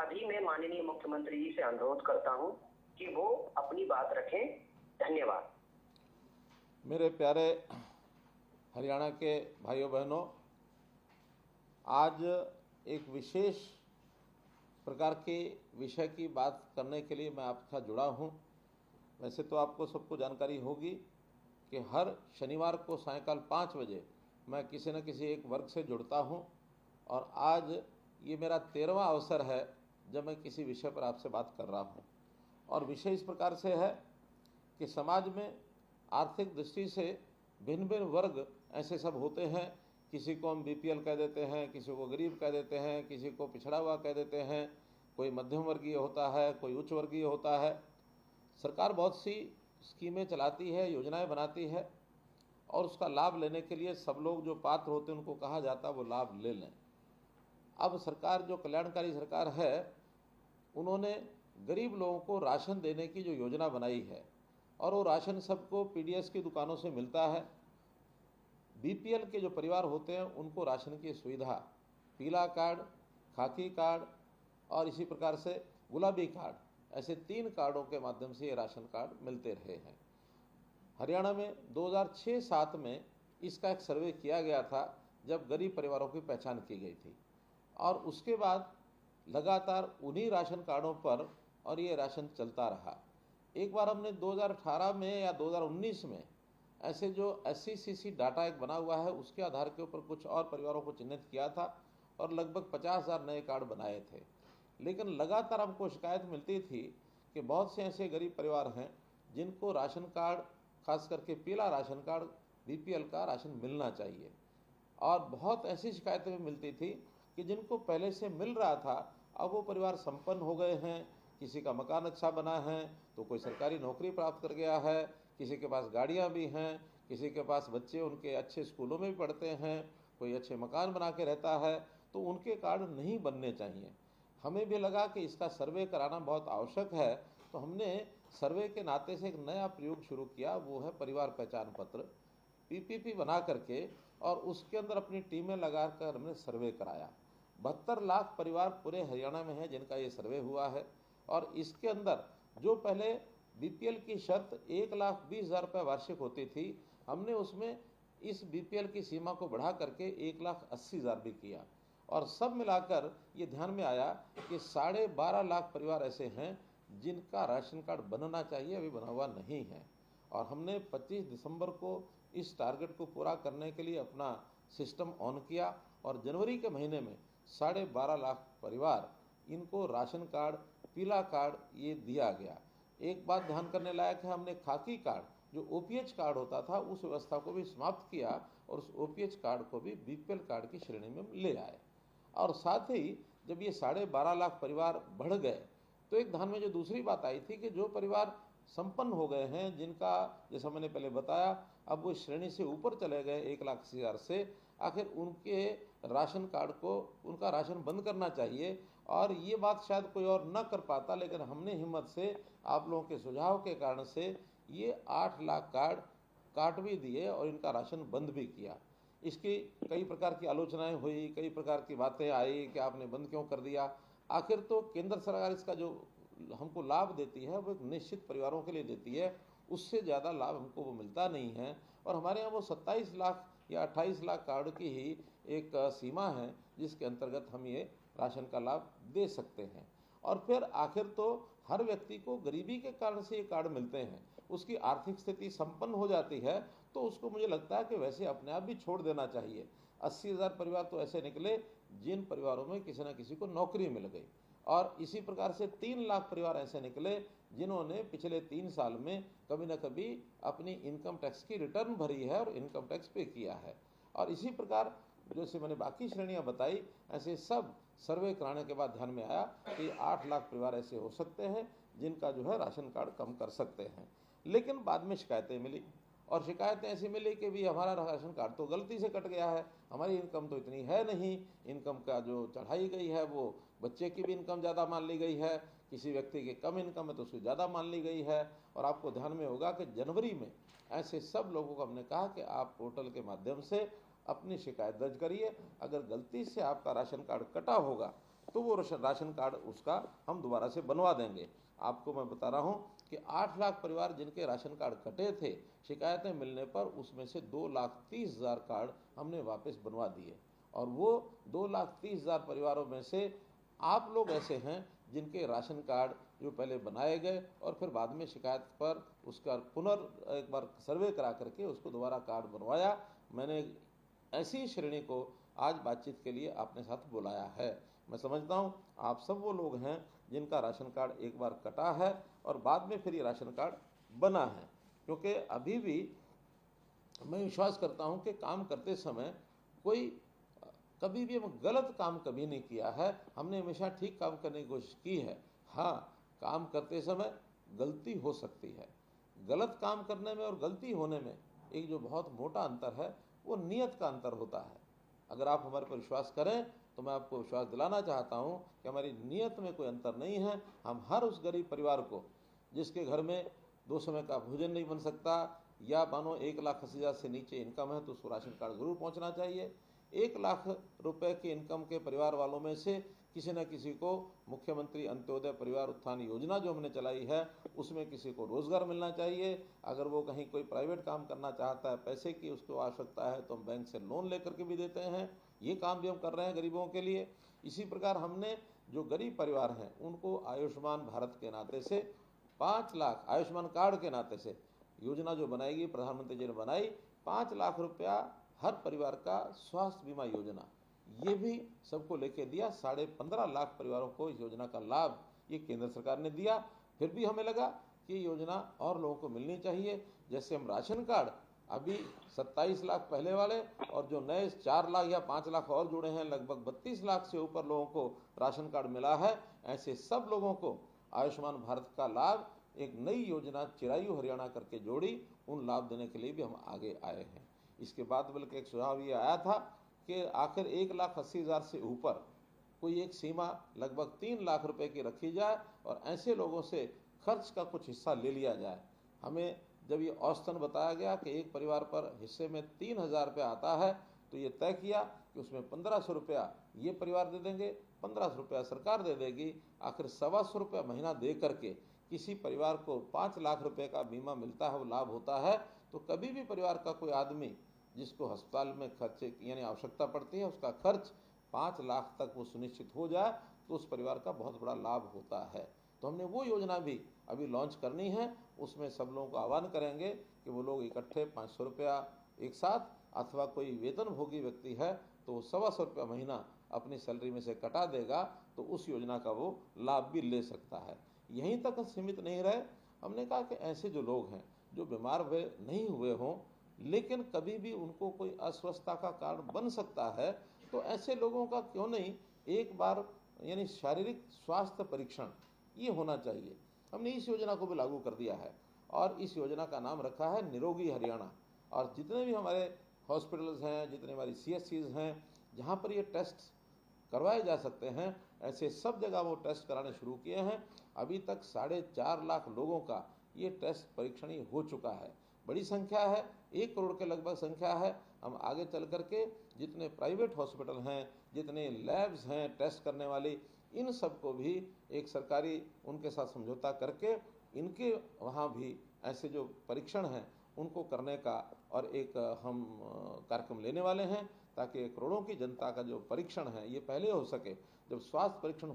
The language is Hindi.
अभी मैं माननीय मुख्यमंत्री जी से अनुरोध करता हूं कि वो अपनी बात रखें। धन्यवाद। मेरे प्यारे हरियाणा के भाइयों बहनों, आज एक विशेष प्रकार के विषय की बात करने के लिए मैं आपके साथ जुड़ा हूं। वैसे तो आपको सबको जानकारी होगी कि हर शनिवार को सायंकाल 5 बजे मैं किसी न किसी एक वर्ग से जुड़ता हूं, और आज ये मेरा 13वां अवसर है जब मैं किसी विषय पर आपसे बात कर रहा हूं। और विषय इस प्रकार से है कि समाज में आर्थिक दृष्टि से भिन्न भिन्न वर्ग ऐसे सब होते हैं। किसी को हम बीपीएल कह देते हैं, किसी को गरीब कह देते हैं, किसी को पिछड़ा हुआ कह देते हैं, कोई मध्यम वर्गीय होता है, कोई उच्च वर्गीय होता है। सरकार बहुत सी स्कीमें चलाती है, योजनाएं बनाती है, और उसका लाभ लेने के लिए सब लोग जो पात्र होते हैं उनको कहा जाता है वो लाभ ले लें। अब सरकार जो कल्याणकारी सरकार है, उन्होंने गरीब लोगों को राशन देने की जो योजना बनाई है, और वो राशन सबको पीडीएस की दुकानों से मिलता है। बीपीएल के जो परिवार होते हैं उनको राशन की सुविधा पीला कार्ड, खाकी कार्ड और इसी प्रकार से गुलाबी कार्ड, ऐसे 3 कार्डों के माध्यम से ये राशन कार्ड मिलते रहे हैं। हरियाणा में 2006-07 में इसका एक सर्वे किया गया था जब गरीब परिवारों की पहचान की गई थी, और उसके बाद लगातार उन्हीं राशन कार्डों पर और ये राशन चलता रहा। एक बार हमने 2018 में या 2019 में ऐसे जो SCCC डाटा एक बना हुआ है उसके आधार के ऊपर कुछ और परिवारों को चिन्हित किया था और लगभग 50,000 नए कार्ड बनाए थे। लेकिन लगातार हमको शिकायत मिलती थी कि बहुत से ऐसे गरीब परिवार हैं जिनको राशन कार्ड, खास करके पीला राशन कार्ड, बीपीएल का राशन मिलना चाहिए। और बहुत ऐसी शिकायतें भी मिलती थी कि जिनको पहले से मिल रहा था, अब वो परिवार संपन्न हो गए हैं, किसी का मकान अच्छा बना है तो कोई सरकारी नौकरी प्राप्त कर गया है, किसी के पास गाड़ियां भी हैं, किसी के पास बच्चे उनके अच्छे स्कूलों में भी पढ़ते हैं, कोई अच्छे मकान बना के रहता है, तो उनके कार्ड नहीं बनने चाहिए। हमें भी लगा कि इसका सर्वे कराना बहुत आवश्यक है, तो हमने सर्वे के नाते से एक नया प्रयोग शुरू किया, वो है परिवार पहचान पत्र, PPP बना करके, और उसके अंदर अपनी टीमें लगाकर हमने सर्वे कराया। 72 लाख परिवार पूरे हरियाणा में हैं जिनका ये सर्वे हुआ है। और इसके अंदर जो पहले बीपीएल की शर्त 1,20,000 रुपये वार्षिक होती थी, हमने उसमें इस बीपीएल की सीमा को बढ़ा करके 1,80,000 भी किया। और सब मिलाकर ये ध्यान में आया कि 12.5 लाख परिवार ऐसे हैं जिनका राशन कार्ड बनना चाहिए, अभी बना हुआ नहीं है। और हमने 25 दिसंबर को इस टारगेट को पूरा करने के लिए अपना सिस्टम ऑन किया, और जनवरी के महीने में 12.5 लाख परिवार, इनको राशन कार्ड, पीला कार्ड ये दिया गया। एक बात ध्यान करने लायक है, हमने खाकी कार्ड जो OPH कार्ड होता था उस व्यवस्था को भी समाप्त किया, और उस OPH कार्ड को भी बीपीएल कार्ड की श्रेणी में ले आए। और साथ ही जब ये 12.5 लाख परिवार बढ़ गए तो एक ध्यान में जो दूसरी बात आई थी कि जो परिवार संपन्न हो गए हैं, जिनका जैसा मैंने पहले बताया अब वो श्रेणी से ऊपर चले गए 1,80,000 से, आखिर उनके राशन कार्ड को, उनका राशन बंद करना चाहिए। और ये बात शायद कोई और न कर पाता, लेकिन हमने हिम्मत से, आप लोगों के सुझाव के कारण से ये 8 लाख कार्ड काट भी दिए और इनका राशन बंद भी किया। इसकी कई प्रकार की आलोचनाएं हुई, कई प्रकार की बातें आई कि आपने बंद क्यों कर दिया। आखिर तो केंद्र सरकार इसका जो हमको लाभ देती है वो एक निश्चित परिवारों के लिए देती है, उससे ज़्यादा लाभ हमको वो मिलता नहीं है। और हमारे यहाँ वो 27 लाख या 28 लाख कार्ड की ही एक सीमा है जिसके अंतर्गत हम ये राशन का लाभ दे सकते हैं। और फिर आखिर तो हर व्यक्ति को गरीबी के कारण से ये कार्ड मिलते हैं, उसकी आर्थिक स्थिति संपन्न हो जाती है तो उसको मुझे लगता है कि वैसे अपने आप भी छोड़ देना चाहिए। 80,000 परिवार तो ऐसे निकले जिन परिवारों में किसी न किसी को नौकरी मिल गई, और इसी प्रकार से 3 लाख परिवार ऐसे निकले जिन्होंने पिछले 3 साल में कभी न कभी अपनी इनकम टैक्स की रिटर्न भरी है और इनकम टैक्स पे किया है। और इसी प्रकार जैसे मैंने बाकी श्रेणियां बताई, ऐसे सब सर्वे कराने के बाद ध्यान में आया कि 8 लाख परिवार ऐसे हो सकते हैं जिनका जो है राशन कार्ड कम कर सकते हैं। लेकिन बाद में शिकायतें मिली, और शिकायतें ऐसी मिली कि भी हमारा राशन कार्ड तो गलती से कट गया है, हमारी इनकम तो इतनी है नहीं, इनकम का जो चढ़ाई गई है वो बच्चे की भी इनकम ज़्यादा मान ली गई है, किसी व्यक्ति की कम इनकम है तो उसकी ज़्यादा मान ली गई है। और आपको ध्यान में होगा कि जनवरी में ऐसे सब लोगों को हमने कहा कि आप पोर्टल के माध्यम से अपनी शिकायत दर्ज करिए। अगर गलती से आपका राशन कार्ड कटा होगा तो वो राशन कार्ड उसका हम दोबारा से बनवा देंगे। आपको मैं बता रहा हूँ कि 8 लाख परिवार जिनके राशन कार्ड कटे थे, शिकायतें मिलने पर उसमें से 2,30,000 कार्ड हमने वापस बनवा दिए। और वो 2,30,000 परिवारों में से आप लोग ऐसे हैं जिनके राशन कार्ड जो पहले बनाए गए और फिर बाद में शिकायत पर उसका एक बार सर्वे करा करके उसको दोबारा कार्ड बनवाया। मैंने ऐसी श्रेणी को आज बातचीत के लिए अपने साथ बुलाया है। मैं समझता हूँ आप सब वो लोग हैं जिनका राशन कार्ड एक बार कटा है और बाद में फिर ये राशन कार्ड बना है, क्योंकि अभी भी मैं विश्वास करता हूँ कि काम करते समय कोई कभी भी हम गलत काम कभी नहीं किया है। हमने हमेशा ठीक काम करने की कोशिश की है। हाँ, काम करते समय गलती हो सकती है। गलत काम करने में और गलती होने में एक जो बहुत मोटा अंतर है वो नियत का अंतर होता है। अगर आप हमारे पर विश्वास करें तो मैं आपको विश्वास दिलाना चाहता हूं कि हमारी नियत में कोई अंतर नहीं है। हम हर उस गरीब परिवार को जिसके घर में 2 समय का भोजन नहीं बन सकता या मानो 1,80,000 से नीचे इनकम है तो उसको राशन कार्ड जरूर पहुंचना चाहिए। 1 लाख रुपए की इनकम के परिवार वालों में से किसी न किसी को मुख्यमंत्री अंत्योदय परिवार उत्थान योजना जो हमने चलाई है उसमें किसी को रोजगार मिलना चाहिए। अगर वो कहीं कोई प्राइवेट काम करना चाहता है, पैसे की उसको आवश्यकता है, तो हम बैंक से लोन लेकर के भी देते हैं। ये काम भी हम कर रहे हैं गरीबों के लिए। इसी प्रकार हमने जो गरीब परिवार हैं उनको आयुष्मान भारत के नाते से 5 लाख, आयुष्मान कार्ड के नाते से योजना जो बनाएगी प्रधानमंत्री जी ने बनाई, 5 लाख रुपया हर परिवार का स्वास्थ्य बीमा योजना, ये भी सबको लेके दिया। 15.5 लाख परिवारों को इस योजना का लाभ ये केंद्र सरकार ने दिया। फिर भी हमें लगा कि ये योजना और लोगों को मिलनी चाहिए। जैसे हम राशन कार्ड अभी 27 लाख पहले वाले और जो नए 4 लाख या 5 लाख और जुड़े हैं, लगभग 32 लाख से ऊपर लोगों को राशन कार्ड मिला है। ऐसे सब लोगों को आयुष्मान भारत का लाभ एक नई योजना चिरायु हरियाणा करके जोड़ी, उन लाभ देने के लिए भी हम आगे आए हैं। इसके बाद बल्कि एक सुझाव ये आया था कि आखिर 1,80,000 से ऊपर कोई एक सीमा लगभग 3 लाख रुपए की रखी जाए और ऐसे लोगों से खर्च का कुछ हिस्सा ले लिया जाए। हमें जब ये औसतन बताया गया कि एक परिवार पर हिस्से में 3,000 रुपया आता है तो ये तय किया कि उसमें 1,500 रुपया ये परिवार दे देंगे, 1,500 रुपया सरकार दे देगी। आखिर 125 रुपया महीना दे करके किसी परिवार को 5 लाख रुपए का बीमा मिलता है, वो लाभ होता है। तो कभी भी परिवार का कोई आदमी जिसको अस्पताल में खर्चे यानी आवश्यकता पड़ती है, उसका खर्च 5 लाख तक वो सुनिश्चित हो जाए तो उस परिवार का बहुत बड़ा लाभ होता है। तो हमने वो योजना भी अभी लॉन्च करनी है। उसमें सब लोगों को आह्वान करेंगे कि वो लोग इकट्ठे 500 रुपया एक साथ, अथवा कोई वेतनभोगी व्यक्ति है तो 125 रुपया महीना अपनी सैलरी में से कटा देगा तो उस योजना का वो लाभ भी ले सकता है। यहीं तक सीमित नहीं रहे, हमने कहा कि ऐसे जो लोग हैं जो बीमार हुए नहीं हुए हों लेकिन कभी भी उनको कोई अस्वस्थता का कारण बन सकता है, तो ऐसे लोगों का क्यों नहीं एक बार यानी शारीरिक स्वास्थ्य परीक्षण ये होना चाहिए। हमने इस योजना को भी लागू कर दिया है और इस योजना का नाम रखा है निरोगी हरियाणा। और जितने भी हमारे हॉस्पिटल्स हैं, जितने हमारी CSCs हैं जहाँ पर ये टेस्ट करवाए जा सकते हैं, ऐसे सब जगह वो टेस्ट कराने शुरू किए हैं। अभी तक 4.5 लाख लोगों का ये टेस्ट परीक्षण हो चुका है। बड़ी संख्या है, 1 करोड़ के लगभग संख्या है। हम आगे चल करके जितने प्राइवेट हॉस्पिटल हैं, जितने लैब्स हैं टेस्ट करने वाली, इन सबको भी एक सरकारी उनके साथ समझौता करके इनके वहाँ भी ऐसे जो परीक्षण हैं उनको करने का और एक हम कार्यक्रम लेने वाले हैं ताकि करोड़ों की जनता का जो परीक्षण है ये पहले हो सके। जब स्वास्थ्य परीक्षण